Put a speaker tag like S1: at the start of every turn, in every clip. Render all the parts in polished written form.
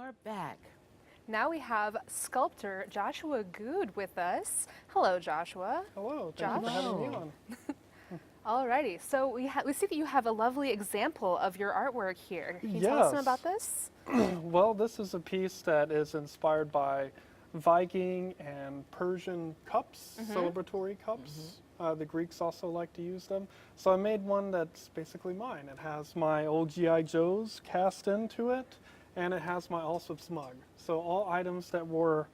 S1: are back.
S2: Now we have sculptor Joshua Goode with us. Hello, Joshua.
S3: Hello, thank you for having me on.
S2: Alrighty, so we see that you have a lovely example of your artwork here. Can you tell us some about this?
S3: Well, this is a piece that is inspired by Viking and Persian cups, celebratory cups. The Greeks also like to use them. So I made one that's basically mine. It has my old G.I. Joes cast into it, and it has my Allsup's mug. So all items that were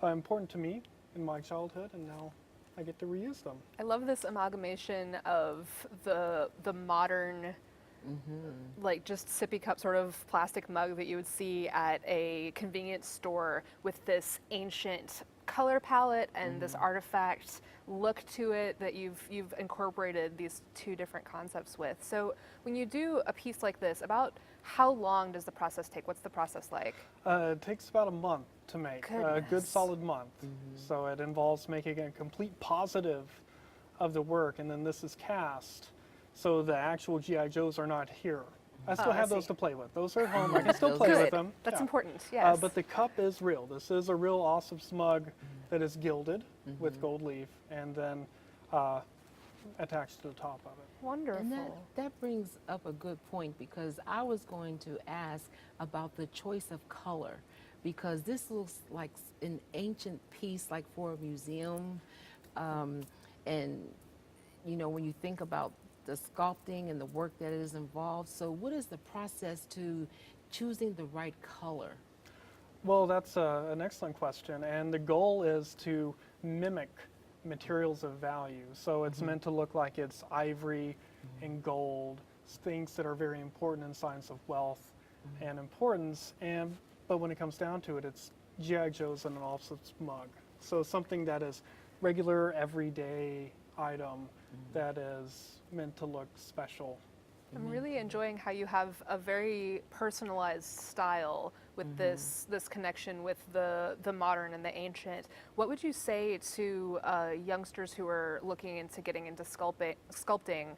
S3: important to me in my childhood, and now I get to reuse them.
S2: I love this amalgamation of the modern, like just sippy cup sort of plastic mug that you would see at a convenience store with this ancient color palette and this artifact look to it that you've incorporated these two different concepts with. So when you do a piece like this, about how long does the process take? What's the process like?
S3: It takes about a month to make, a good
S2: Goodness.
S3: solid month. So it involves making a complete positive of the work, and then this is cast. So the actual G.I. Joes are not here. I still
S2: I
S3: have
S2: see.
S3: those to play with. Those are at home. I can still play
S2: Good.
S3: with them.
S2: That's
S3: Yeah.
S2: important, yes.
S3: But the cup is real. This is a real awesome mug that is gilded with gold leaf and then attached to the top of it.
S2: Wonderful.
S1: And that brings up a good point, because I was going to ask about the choice of color, because this looks like an ancient piece, like for a museum. And, you know, when you think about the sculpting and the work that is involved, so what is the process to choosing the right color?
S3: Well, that's an excellent question. And the goal is to mimic materials of value. So it's meant to look like it's ivory and gold, things that are very important in signs of wealth and importance. But when it comes down to it, it's G.I. Joe's and an Allsup's mug. So something that is regular, everyday item that is meant to look special.
S2: I'm really enjoying how you have a very personalized style with this connection with the modern and the ancient. What would you say to youngsters who are looking into getting into sculpting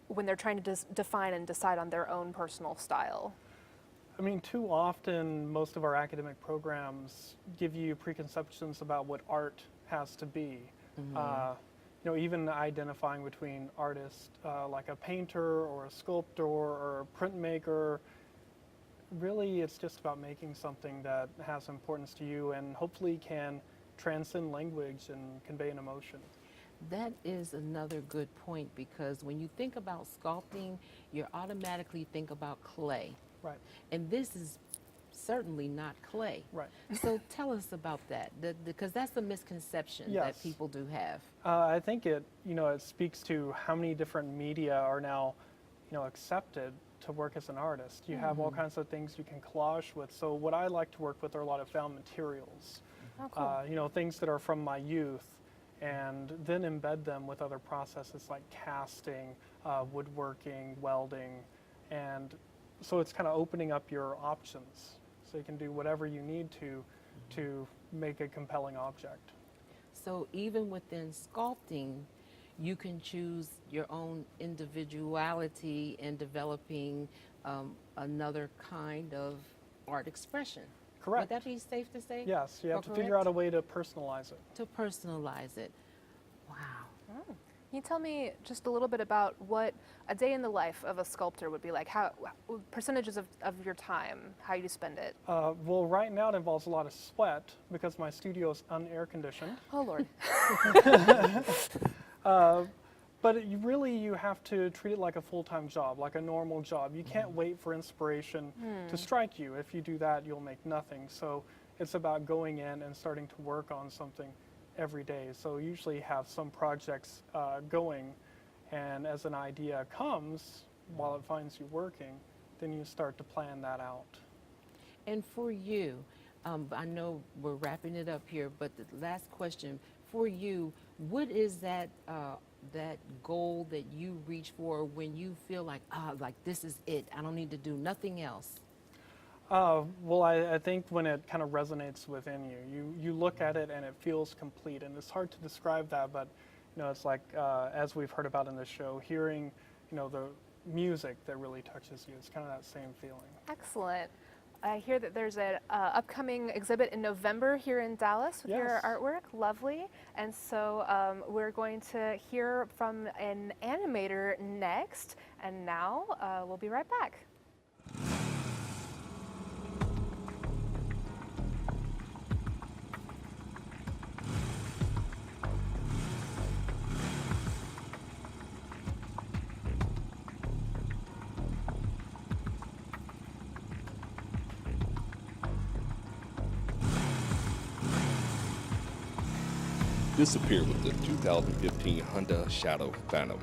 S2: when they're trying to define and decide on their own personal style?
S3: I mean, too often, most of our academic programs give you preconceptions about what art has to be. You know, even identifying between artists, like a painter or a sculptor or a printmaker, really it's just about making something that has importance to you and hopefully can transcend language and convey an emotion.
S1: That is another good point, because when you think about sculpting, you automatically think about clay.
S3: Right.
S1: And this is certainly not clay.
S3: Right.
S1: So tell us about that, because that's a misconception that
S3: Yes.
S1: people do have.
S3: I think it speaks to how many different media are now, accepted to work as an artist. You have all kinds of things you can collage with. So what I like to work with are a lot of found materials.
S2: Oh, cool.
S3: Things that are from my youth, and then embed them with other processes like casting, woodworking, welding, and so it's kind of opening up your options. So you can do whatever you need to make a compelling object.
S1: So even within sculpting, you can choose your own individuality in developing another kind of art expression.
S3: Correct.
S1: Would that be safe to say?
S3: Yes, you have to
S1: Correct?
S3: figure out a way to personalize it.
S1: To personalize it. Wow.
S2: Can you tell me just a little bit about what a day in the life of a sculptor would be like? How percentages of your time, how you spend it?
S3: Well, right now it involves a lot of sweat because my studio is un-air conditioned.
S2: Oh Lord.
S3: But you have to treat it like a full-time job, like a normal job. You can't wait for inspiration to strike you. If you do that, you'll make nothing. So it's about going in and starting to work on something every day. So usually have some projects going, and as an idea comes, while it finds you working, then you start to plan that out.
S1: And for you, I know we're wrapping it up here, but the last question for you, what is that that goal that you reach for when you feel like this is it, I don't need to do nothing else?
S3: Well, I think when it kind of resonates within you look at it and it feels complete, and it's hard to describe that, but it's like as we've heard about in the show, hearing the music that really touches you. It's kind of that same feeling.
S2: Excellent. I hear that there's an upcoming exhibit in November here in Dallas with your
S3: Yes.
S2: artwork. Lovely. And so we're going to hear from an animator next. And now we'll be right back.
S4: This appeared with the 2015 Honda Shadow Phantom.